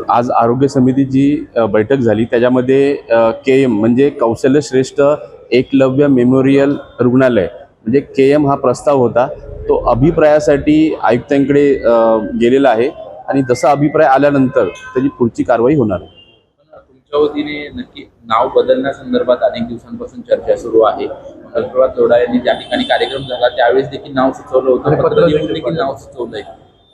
आज आरोग्य समितीची बैठक झाली। त्याच्यामध्ये केएम म्हणजे कौशल्यश्रेष्ठ एकलव्य मेमोरियल रुग्णालय म्हणजे केएम हा प्रस्ताव होता। तो अभिप्रायासाठी आयुक्तांकडे गेलेला आहे आणि जसा अभिप्राय आल्यानंतर त्याची पुढची कारवाई होणार आहे। तुमच्या वतीने नक्की नाव बदलण्यासंदर्भात अनेक दिवसांपासून चर्चा सुरू आहे। मंगलप्रभात लोढा यांनी ज्या ठिकाणी कार्यक्रम झाला त्यावेळेस देखील नाव सुचवलं होतं, पत्र लिहून देखील नाव सुचवलंय।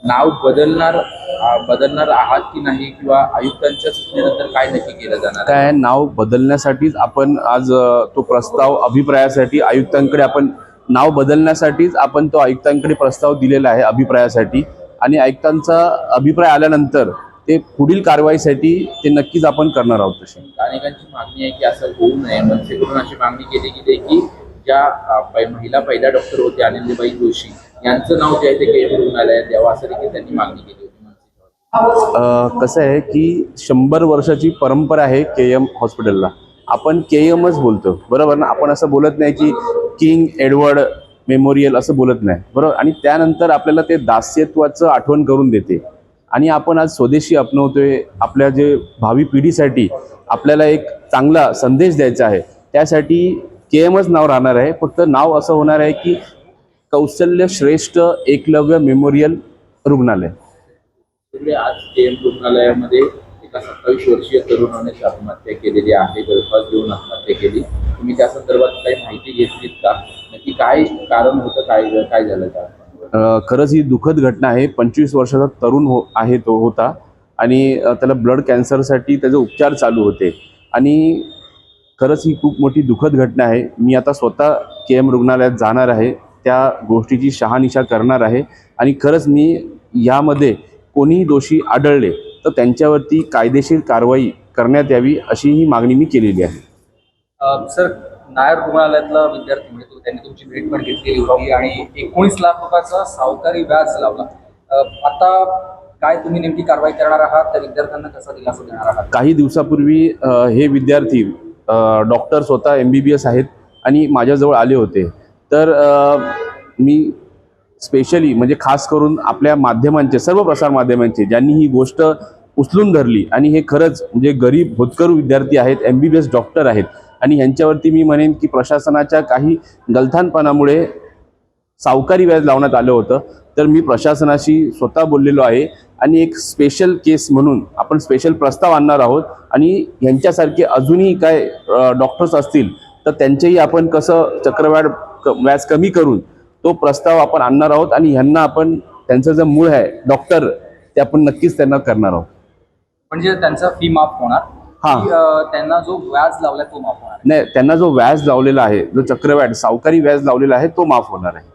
नाव बदलणार आहात की नाही, किंवा आयुक्तांच्या सूचनेनंतर काय नक्की केलं जाणार? काय नाव बदलण्यासाठीच आपण आज तो प्रस्ताव अभिप्रायासाठी आयुक्तांकडे आपण नाव बदलण्यासाठीच आपण तो आयुक्तांकडे प्रस्ताव दिलेला आहे अभिप्रायासाठी। आणि आयुक्तांचा अभिप्राय आल्यानंतर ते पुढील कारवाईसाठी ते नक्कीच आपण करणार आहोत। तशी अनेकांची मागणी आहे की असं होऊ नये। मनसेकडून अशी मागणी केली गेली की ज्या महिला पहिल्या डॉक्टर होत्या आनंदीबाई जोशी यांचं नाव जे आहे ते केएम रुग्णालयात द्यावं, असं देखील त्यांनी मागणी केली होती। कसं आहे की 100 वर्षाची परंपरा आहे केएम हॉस्पिटलला। आपण केएमच बोलतो, बरोबर ना? आपण असं बोलत नाही की किंग एडवर्ड मेमोरियल असं बोलत नाही, बरोबर? आणि त्यानंतर आपल्याला ते दास्यत्वाचं आठवण करून देते। आणि आपण आज स्वदेशी अपनवतोय। आपल्या जे भावी पिढीसाठी आपल्याला एक चांगला संदेश द्यायचा आहे, त्यासाठी केएमच नाव राहणार आहे। फक्त नाव असं होणार आहे की कौशल्य श्रेष्ठ एकलव्य मेमोरियल रुग्णालय। आज केएम रुग्णालयामध्ये एका 27 वर्षीय तरुणाने आत्महत्या केलेली आहे, गळफास देऊन आत्महत्या केली। तुम्ही त्या संदर्भात काही माहिती घेतलीत का? नक्की काय कारण होतं, काय झालं का? खरंच ही दुःखद घटना आहे। 25 वर्षाचा तरुण आहे तो होता आणि त्याला ब्लड कॅन्सरसाठी त्याचे उपचार चालू होते। आणि खरंच ही खूप मोठी दुःखद घटना आहे। मी आता स्वतः केएम रुग्णालयात जाणार आहे, त्या गोष्टीची शहानिशा करणार आहे। आणि खरंच मी यामध्ये कोणीही दोषी आढळले तर त्यांच्यावरती कायदेशीर कारवाई करण्यात यावी अशी ही मागणी मी केलेली आहे। सर, नायर रुग्णालयातला विद्यार्थी म्हणजे त्यांनी तुमची भेट पण घेतलेली होती आणि 19 लाख रुपयाचा सावकारी व्याज लावला। आता काय तुम्ही नेमकी कारवाई करणार आहात? त्या विद्यार्थ्यांना कसा दिलासा देणार आहात? काही दिवसापूर्वी हे विद्यार्थी डॉक्टर स्वतः MBBS आहेत आणि माझ्याजवळ आले होते। तर मी स्पेशली म्हणजे खास करून आपल्या माध्यमांचे, सर्व प्रसार माध्यमांचे ज्यांनी ही गोष्ट उचलून धरली आणि हे खरंच म्हणजे गरीब होतकरू विद्यार्थी आहेत, MBBS डॉक्टर आहेत आणि ह्यांच्यावरती मी म्हणेन की प्रशासनाच्या काही गलथानपणामुळे सावकारी व्याज लावण्यात आलं होतं। तर मी प्रशासनाशी स्वतः बोललेलो आहे आणि एक स्पेशल केस म्हणून आपण स्पेशल प्रस्ताव आणणार आहोत। आणि ह्यांच्यासारखे अजूनही काय डॉक्टर्स असतील तर त्यांचेही आपण कसं चक्रवाढ व्याज कमी करून तो प्रस्ताव आपण आणणार आहोत। आणि ह्यांना आपण त्यांचं जे मूळ आहे डॉक्टर ते आपण नक्कीच त्यांना करणार आहोत। म्हणजे त्यांचा फी माफ होणार? हां, त्यांना जो व्याज लावलाय तो माफ होणार? नाही, त्यांना जो व्याज लावलेला आहे, जो चक्रवाढ सावकारी व्याज लावलेला आहे तो माफ होणार आहे।